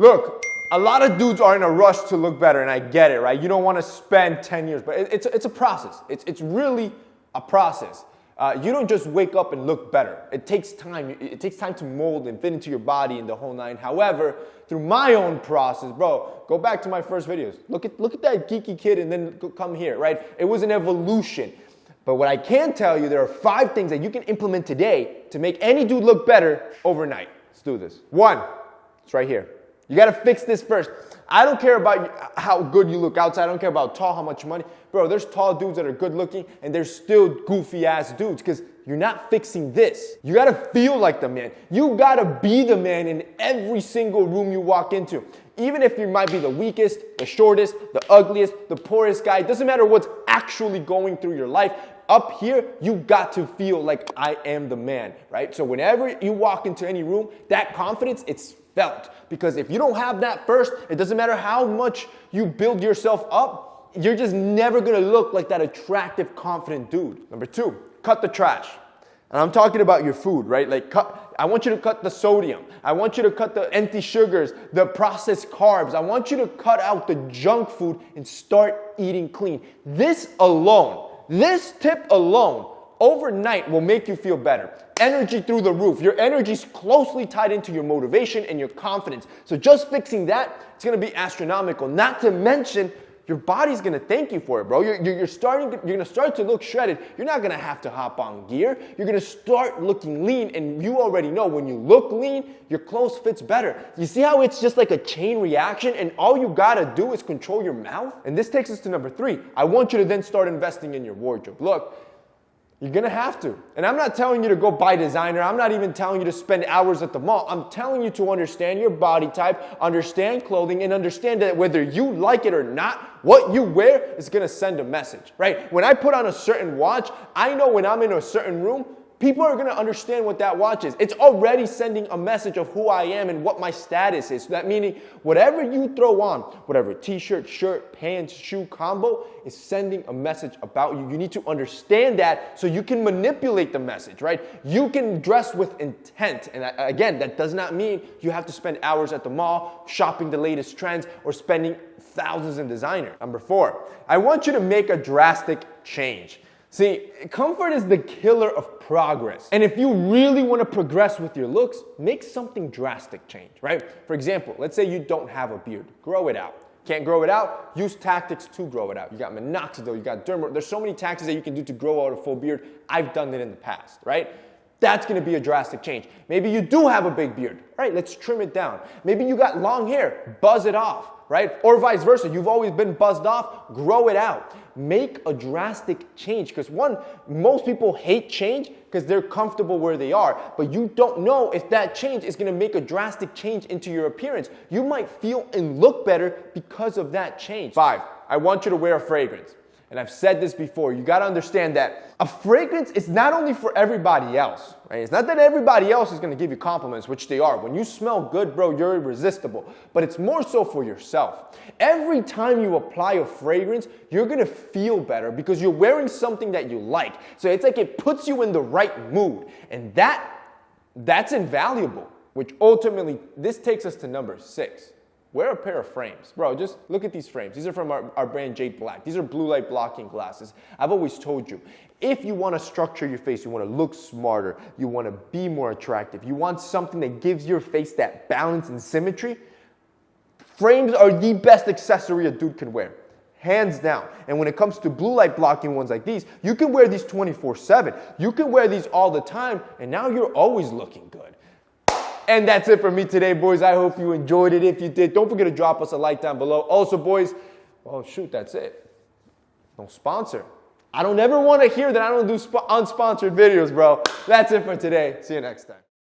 Look, a lot of dudes are in a rush to look better, and I get it, right? You don't want to spend 10 years, but it's a process. It's really a process. You don't just wake up and look better. It takes time. It takes time to mold and fit into your body and the whole nine. However, through my own process, bro, go back to my first videos. Look at that geeky kid and then come here, right? It was an evolution. But what I can tell you, there are 5 things that you can implement today to make any dude look better overnight. Let's do this. 1, it's right here. You got to fix this first. I don't care about how good you look outside. I don't care about tall, how much money. Bro, there's tall dudes that are good looking and there's still goofy ass dudes because you're not fixing this. You got to feel like the man. You got to be the man in every single room you walk into. Even if you might be the weakest, the shortest, the ugliest, the poorest guy, it doesn't matter what's actually going through your life. Up here, you got to feel like I am the man, right? So whenever you walk into any room, that confidence, it's felt. Because if you don't have that first, it doesn't matter how much you build yourself up, you're just never gonna look like that attractive, confident dude. Number 2, cut the trash. And I'm talking about your food, right? Like I want you to cut the sodium. I want you to cut the empty sugars, the processed carbs. I want you to cut out the junk food and start eating clean. This tip alone, overnight will make you feel better. Energy through the roof. Your energy is closely tied into your motivation and your confidence. So just fixing that, it's going to be astronomical. Not to mention, your body's going to thank you for it, bro. You're going to start to look shredded. You're not going to have to hop on gear. You're going to start looking lean, and you already know when you look lean, your clothes fits better. You see how it's just like a chain reaction, and all you got to do is control your mouth? And this takes us to number 3. I want you to then start investing in your wardrobe. Look, you're going to have to. And I'm not telling you to go buy designer. I'm not even telling you to spend hours at the mall. I'm telling you to understand your body type, understand clothing, and understand that whether you like it or not, what you wear is going to send a message, right? When I put on a certain watch, I know when I'm in a certain room, people are going to understand what that watch is. It's already sending a message of who I am and what my status is. So that meaning whatever you throw on, whatever t-shirt, shirt, pants, shoe combo is sending a message about you. You need to understand that so you can manipulate the message, right? You can dress with intent. And again, that does not mean you have to spend hours at the mall shopping the latest trends or spending thousands in designer. Number 4, I want you to make a drastic change. See, comfort is the killer of progress. And if you really want to progress with your looks, make something drastic change, right? For example, let's say you don't have a beard. Grow it out. Can't grow it out? Use tactics to grow it out. You got minoxidil, you got derma. There's so many tactics that you can do to grow out a full beard. I've done it in the past, right? That's going to be a drastic change. Maybe you do have a big beard. All right, let's trim it down. Maybe you got long hair. Buzz it off, right? Or vice versa. You've always been buzzed off. Grow it out. Make a drastic change. Because most people hate change because they're comfortable where they are. But you don't know if that change is going to make a drastic change into your appearance. You might feel and look better because of that change. 5, I want you to wear a fragrance. And I've said this before, you gotta understand that a fragrance is not only for everybody else, right? It's not that everybody else is gonna give you compliments, which they are. When you smell good, bro, you're irresistible. But it's more so for yourself. Every time you apply a fragrance, you're gonna feel better because you're wearing something that you like. So it's like it puts you in the right mood. And that's invaluable, which ultimately, this takes us to number 6. Wear a pair of frames. Bro, just look at these frames. These are from our brand Jade Black. These are blue light blocking glasses. I've always told you, if you want to structure your face, you want to look smarter, you want to be more attractive, you want something that gives your face that balance and symmetry, frames are the best accessory a dude can wear. Hands down. And when it comes to blue light blocking ones like these, you can wear these 24/7. You can wear these all the time, and now you're always looking good. And that's it for me today, boys. I hope you enjoyed it. If you did, don't forget to drop us a like down below. Also, boys, oh shoot, that's it. No sponsor. I don't ever want to hear that I don't do unsponsored videos, bro. That's it for today. See you next time.